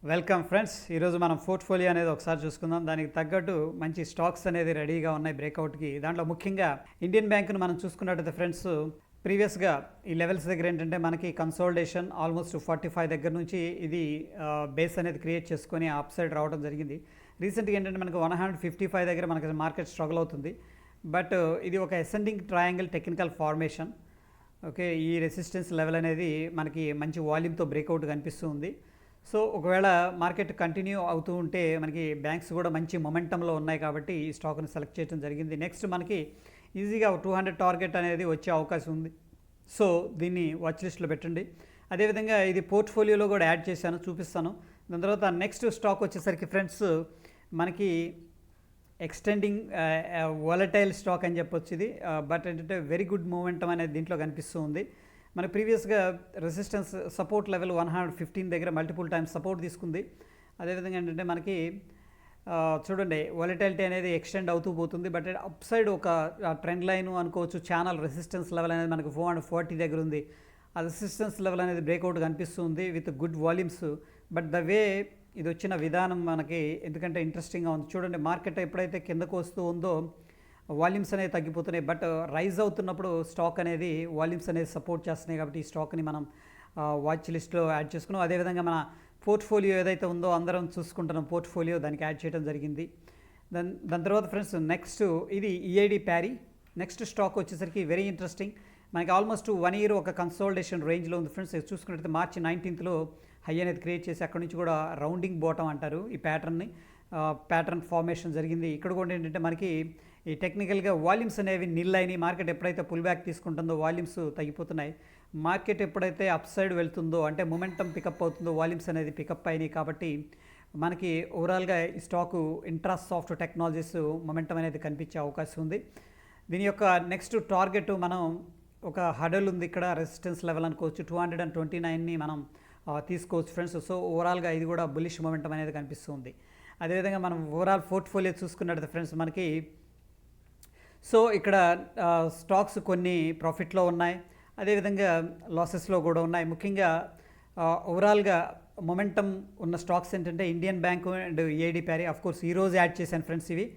Welcome friends. ఈరోజు మనం portfolio అనేది ఒకసారి చూసుకుందాం. దానికి తగ్గట్టు మంచి స్టాక్స్ అనేది రెడీగా ఉన్నాయి బ్రేక్అవుట్కి. దాంట్లో ముఖ్యంగా ఇండియన్ బ్యాంకును మనం చూసుకున్నట్టయితే ఫ్రెండ్స్, ప్రీవియస్గా ఈ లెవెల్స్ దగ్గర ఏంటంటే మనకి కన్సోలిడేషన్ ఆల్మోస్ట్ 45 దగ్గర నుంచి ఇది బేస్ అనేది క్రియేట్ చేసుకొని అప్ సైడ్ రావడం జరిగింది. రీసెంట్గా ఏంటంటే మనకు 155 దగ్గర మనకి మార్కెట్ స్ట్రగుల్ అవుతుంది. బట్ ఇది ఒక ascending triangle technical formation. Okay, ఈ రెసిస్టెన్స్ లెవెల్ అనేది మనకి మంచి వాల్యూమ్తో బ్రేక్అవుట్ కనిపిస్తుంది. సో ఒకవేళ మార్కెట్ కంటిన్యూ అవుతూ ఉంటే మనకి బ్యాంక్స్ కూడా మంచి మొమెంటంలో ఉన్నాయి కాబట్టి ఈ స్టాక్ని సెలెక్ట్ చేయడం జరిగింది. నెక్స్ట్ మనకి ఈజీగా 200 టార్గెట్ అనేది వచ్చే అవకాశం ఉంది. సో దీన్ని వాచ్ లిస్ట్లో పెట్టండి. అదేవిధంగా ఇది పోర్ట్ఫోలియోలో కూడా యాడ్ చేశాను, చూపిస్తాను. దాని తర్వాత నెక్స్ట్ స్టాక్ వచ్చేసరికి ఫ్రెండ్స్ మనకి ఎక్స్టెండింగ్ వాలటైల్ స్టాక్ అని చెప్పొచ్చు ఇది. బట్ ఏంటంటే వెరీ గుడ్ మూమెంటం అనేది దీంట్లో కనిపిస్తూ ఉంది. మనకి ప్రీవియస్గా రెసిస్టెన్స్ సపోర్ట్ లెవెల్ 115 దగ్గర మల్టిపుల్ టైమ్స్ సపోర్ట్ తీసుకుంది. అదేవిధంగా ఏంటంటే మనకి చూడండి వాలటిలిటీ అనేది ఎక్స్టెండ్ అవుతూ పోతుంది. బట్ అప్ సైడ్ ఒక ట్రెండ్ లైన్ అనుకోవచ్చు. ఛానల్ రెసిస్టెన్స్ లెవెల్ అనేది మనకి 440 దగ్గర ఉంది. ఆ రెసిస్టెన్స్ లెవెల్ అనేది బ్రేక్అవుట్ కనిపిస్తుంది with good volumes. But the way ఇది వచ్చిన విధానం మనకి ఎందుకంటే ఇంట్రెస్టింగ్గా ఉంది. చూడండి, మార్కెట్ ఎప్పుడైతే కిందకు వస్తూ ఉందో వాల్యూమ్స్ అనేవి తగ్గిపోతున్నాయి. బట్ రైజ్ అవుతున్నప్పుడు స్టాక్ అనేది వాల్యూమ్స్ అనేది సపోర్ట్ చేస్తున్నాయి. కాబట్టి ఈ స్టాక్ని మనం వాచ్ లిస్ట్లో యాడ్ చేసుకున్నాం. అదేవిధంగా మన పోర్ట్ఫోలియో ఏదైతే ఉందో అందరం చూసుకుంటున్నాం, పోర్ట్ఫోలియో దానికి యాడ్ చేయడం జరిగింది. దాని తర్వాత ఫ్రెండ్స్ నెక్స్ట్ ఇది ఈఐడి ప్యారీ. నెక్స్ట్ స్టాక్ వచ్చేసరికి వెరీ ఇంట్రెస్టింగ్. మనకి ఆల్మోస్ట్ 1 ఇయర్ ఒక కన్సాలిడేషన్ రేంజ్లో ఉంది ఫ్రెండ్స్. చూసుకున్నట్లయితే మార్చి 19th హై అనేది క్రియేట్ చేసి అక్కడ నుంచి కూడా రౌండింగ్ బాటమ్ అంటారు ఈ ప్యాటర్న్ ఫార్మేషన్ జరిగింది. ఇక్కడ కూడా ఏంటంటే మనకి ఈ టెక్నికల్గా వాల్యూమ్స్ అనేవి నిల్ అయినాయి. మార్కెట్ ఎప్పుడైతే పుల్ బ్యాక్ తీసుకుంటుందో వాల్యూమ్స్ తగ్గిపోతున్నాయి. మార్కెట్ ఎప్పుడైతే అప్ సైడ్ వెళ్తుందో అంటే మొమెంటం పికప్ అవుతుందో వాల్యూమ్స్ అనేది పికప్ అయినాయి. కాబట్టి మనకి ఓవరాల్గా ఈ స్టాకు ఇంట్రాసాఫ్ట్ టెక్నాలజీస్ మొమెంటం అనేది కనిపించే అవకాశం ఉంది. దీని యొక్క నెక్స్ట్ టార్గెట్ మనం ఒక హడల్ ఉంది ఇక్కడ, రెసిస్టెన్స్ లెవెల్ అనుకోవచ్చు. 229ని మనం తీసుకోవచ్చు ఫ్రెండ్స్. సో ఓవరాల్గా ఇది కూడా బులిష్ మొమెంటం అనేది కనిపిస్తుంది. అదేవిధంగా మనం ఓవరాల్ పోర్ట్ఫోలియో చూసుకున్నట్టు ఫ్రెండ్స్ మనకి సో ఇక్కడ స్టాక్స్ కొన్ని ప్రాఫిట్లో ఉన్నాయి, అదేవిధంగా లాసెస్లో కూడా ఉన్నాయి. ముఖ్యంగా ఓవరాల్గా మొమెంటం ఉన్న స్టాక్స్ ఏంటంటే Indian bank and EID Parry. Of course ఈరోజు యాడ్ చేశాను ఫ్రెండ్స్ ఇవి.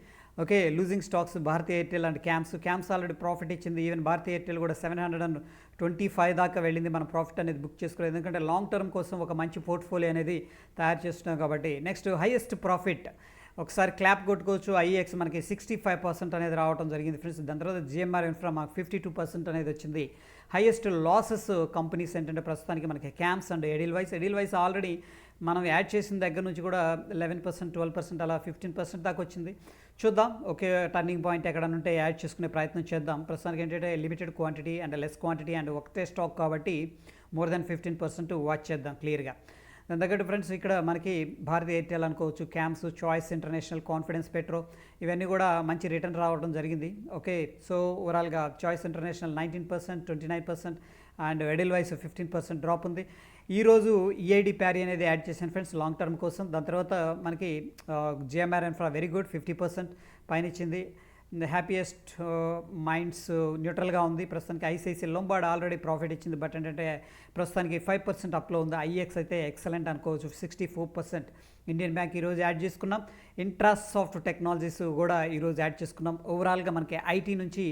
Okay, losing stocks Bharti Airtel and CAMS already profit ఇచ్చింది. ఈవెన్ భారతీ ఎయిర్టెల్ కూడా 725 దాకా వెళ్ళింది. మనం ప్రాఫిట్ అనేది బుక్ చేసుకోలేదు, ఎందుకంటే లాంగ్ టర్మ్ కోసం ఒక మంచి పోర్ట్ఫోలియో అనేది తయారు చేస్తున్నాం కాబట్టి. నెక్స్ట్ హైయెస్ట్ ప్రాఫిట్ ఒకసారి క్లాప్ కొట్టుకోవచ్చు. ఐఎక్స్ మనకి 65% అనేది రావడం జరిగింది ఫ్రెండ్స్. దాని తర్వాత జిఎంఆర్ ఇన్ఫ్రా మాకు 52% అనేది వచ్చింది. హైయెస్ట్ లాసెస్ కంపెనీస్ ఏంటంటే ప్రస్తుతానికి మనకి క్యామ్స్ అండ్ ఎడిల్వైస్ ఆల్రెడీ మనం యాడ్ చేసిన దగ్గర నుంచి కూడా 11%, 12% అలా 15% దాకా వచ్చింది. చూద్దాం, ఓకే టర్నింగ్ పాయింట్ ఎక్కడ ఉంటే యాడ్ చేసుకునే ప్రయత్నం చేద్దాం. ప్రస్తుతానికి ఏంటంటే limited quantity and less quantity and ఒకటే స్టాక్ కాబట్టి మోర్ దెన్ 15% వాచ్ చేద్దాం క్లియర్గా. దాని తగ్గట్టు ఫ్రెండ్స్ ఇక్కడ మనకి భారతీ ఎయిర్టెల్ అనుకోవచ్చు, cams, choice international, confidence petro ఇవన్నీ కూడా మంచి రిటర్న్ రావడం జరిగింది. ఓకే, సో ఓవరాల్గా choice international 19%, 29% and Edelweiss 15% drop ఉంది. ఈరోజు ఈఐడి ప్యారీ అనేది యాడ్ చేశాను ఫ్రెండ్స్ లాంగ్ టర్మ్ కోసం. దాని తర్వాత మనకి జిఎంఆర్ ఇన్ఫ్రా వెరీ గుడ్ 50% పైన ఇచ్చింది. హ్యాపీయెస్ట్ మైండ్స్ న్యూట్రల్గా ఉంది ప్రస్తుతానికి. ఐసిఐసిఐ లొంబార్డ్ ఆల్రెడీ ప్రాఫిట్ ఇచ్చింది, బట్ ఏంటంటే ప్రస్తుతానికి 5% అప్లో ఉంది. ఐఎక్స్ అయితే ఎక్సలెంట్ అనుకోవచ్చు, 64%. ఇండియన్ బ్యాంక్ ఈరోజు యాడ్ చేసుకున్నాం. ఇంట్రాసాఫ్ట్ టెక్నాలజీస్ కూడా ఈరోజు యాడ్ చేసుకున్నాం. ఓవరాల్గా మనకి ఐటీ నుంచి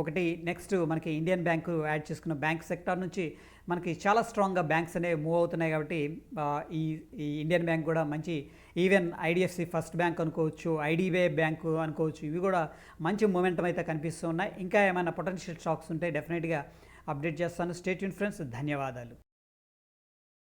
ఒకటి, నెక్స్ట్ మనకి ఇండియన్ బ్యాంకు యాడ్ చేసుకున్నాం. బ్యాంక్ సెక్టార్ నుంచి మనకి చాలా స్ట్రాంగ్గా బ్యాంక్స్ అనేవి మూవ్ అవుతున్నాయి కాబట్టి ఈ ఇండియన్ బ్యాంక్ కూడా మంచి, ఈవెన్ ఐడిఎఫ్సి ఫస్ట్ బ్యాంక్ అనుకోవచ్చు, ఐడిబిఐ బ్యాంకు అనుకోవచ్చు, ఇవి కూడా మంచి మూమెంటం అయితే కనిపిస్తూ ఉన్నాయి. ఇంకా ఏమైనా పొటెన్షియల్ స్టాక్స్ ఉంటే డెఫినెట్గా అప్డేట్ చేస్తాను. స్టే ట్యూన్ ఫ్రెండ్స్, ధన్యవాదాలు.